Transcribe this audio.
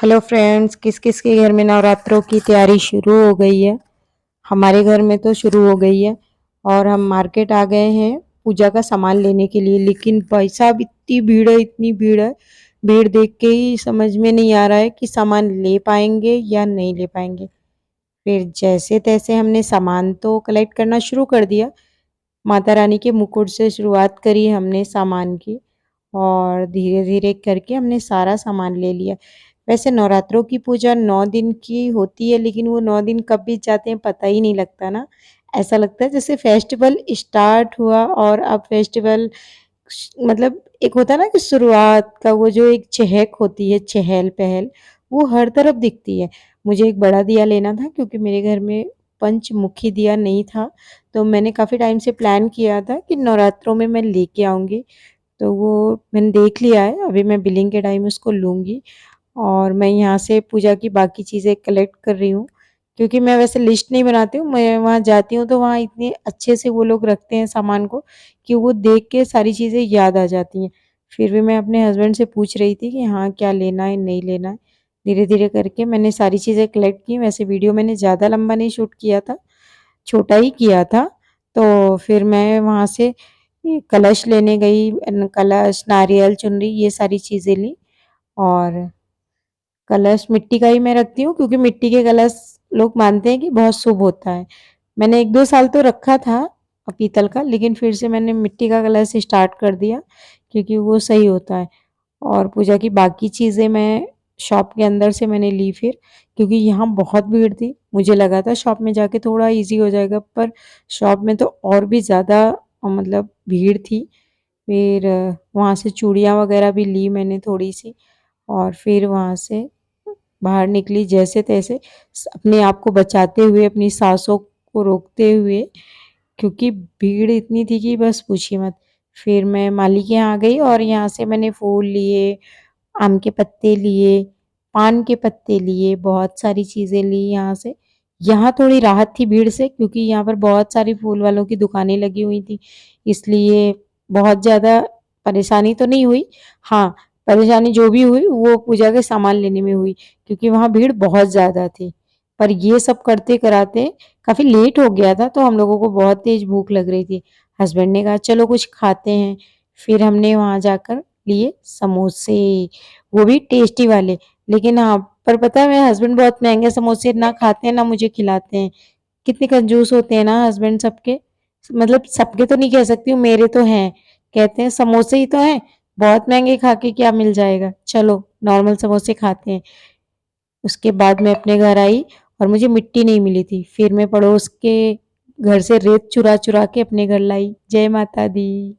Hello friends, किस किस के घर में नवरात्रों की तैयारी शुरू हो गई है। हमारे घर में तो शुरू हो गई है और हम मार्केट आ गए हैं पूजा का सामान लेने के लिए। लेकिन भाई साहब, इतनी भीड़ है, इतनी भीड़ है। भीड़ देख के ही समझ में नहीं आ रहा है कि सामान ले पाएंगे या नहीं ले पाएंगे। फिर जैसे तैसे हमने सामान तो कलेक्ट करना शुरू कर दिया। माता रानी के मुकुट से शुरुआत करी हमने सामान की और धीरे धीरे करके हमने सारा सामान ले लिया। वैसे नवरात्रों की पूजा 9 दिन की होती है, लेकिन वो 9 दिन कब बीत जाते हैं पता ही नहीं लगता ना। ऐसा लगता है जैसे फेस्टिवल स्टार्ट हुआ और अब फेस्टिवल मतलब एक होता है ना कि शुरुआत का वो जो एक चहक होती है, चहल पहल, वो हर तरफ दिखती है। मुझे एक बड़ा दिया लेना था क्योंकि मेरे घर में पंचमुखी दिया नहीं था। तो मैंने काफ़ी टाइम से प्लान किया था कि नवरात्रों में मैं लेके आऊँगी। तो वो मैंने देख लिया है, अभी मैं बिलिंग के टाइम उसको लूँगी। और मैं यहाँ से पूजा की बाकी चीज़ें कलेक्ट कर रही हूँ, क्योंकि मैं वैसे लिस्ट नहीं बनाती हूँ। मैं वहाँ जाती हूँ तो वहाँ इतने अच्छे से वो लोग रखते हैं सामान को कि वो देख के सारी चीज़ें याद आ जाती हैं। फिर भी मैं अपने हस्बैंड से पूछ रही थी कि हाँ, क्या लेना है, नहीं लेना है। धीरे-धीरे करके मैंने सारी चीज़ें कलेक्ट की। वैसे वीडियो मैंने ज़्यादा लंबा नहीं शूट किया था, छोटा ही किया था। तो फिर मैं वहाँ से कलश लेने गई, कलश, नारियल, चुनरी, ये सारी चीज़ें ली। और कलश मिट्टी का ही मैं रखती हूँ क्योंकि मिट्टी के कलश लोग मानते हैं कि बहुत शुभ होता है। मैंने 1-2 साल तो रखा था पीतल का, लेकिन फिर से मैंने मिट्टी का कलश स्टार्ट कर दिया क्योंकि वो सही होता है। और पूजा की बाकी चीज़ें मैं शॉप के अंदर से मैंने ली फिर, क्योंकि यहाँ बहुत भीड़ थी। मुझे लगा था शॉप में जाके थोड़ा ईज़ी हो जाएगा, पर शॉप में तो और भी ज़्यादा मतलब भीड़ थी। फिर वहाँ से चूड़ियाँ वगैरह भी ली मैंने थोड़ी-सी और फिर वहाँ से बाहर निकली जैसे तैसे, अपने आप को बचाते हुए, अपनी सांसों को रोकते हुए, क्योंकि भीड़ इतनी थी कि बस पूछिए मत। फिर मैं माली के यहाँ गई और यहाँ से मैंने फूल लिए, आम के पत्ते लिए, पान के पत्ते लिए, बहुत सारी चीज़ें ली यहाँ से। यहाँ थोड़ी राहत थी भीड़ से क्योंकि यहाँ पर बहुत सारी फूल वालों की दुकानें लगी हुई थी, इसलिए बहुत ज़्यादा परेशानी तो नहीं हुई। हाँ, परेशानी जो भी हुई वो पूजा के सामान लेने में हुई क्योंकि वहाँ भीड़ बहुत ज़्यादा थी। पर ये सब करते कराते काफ़ी लेट हो गया था, तो हम लोगों को बहुत तेज़ भूख लग रही थी। हस्बैंड ने कहा चलो कुछ खाते हैं। फिर हमने वहाँ जाकर लिए समोसे, वो भी टेस्टी वाले। लेकिन हाँ, पर पता है मेरे हस्बैंड बहुत महँगे समोसे ना खाते हैं, ना मुझे खिलाते हैं। कितने कंजूस होते हैं ना हस्बैंड सबके। मतलब सबके तो नहीं कह सकती हूँ, मेरे तो हैं। कहते हैं समोसे ही तो हैं, बहुत महँगे खा के क्या मिल जाएगा, चलो नॉर्मल समोसे खाते हैं। उसके बाद मैं अपने घर आई और मुझे मिट्टी नहीं मिली थी। फिर मैं पड़ोस के घर से रेत चुरा-चुरा के अपने घर लाई। जय माता दी।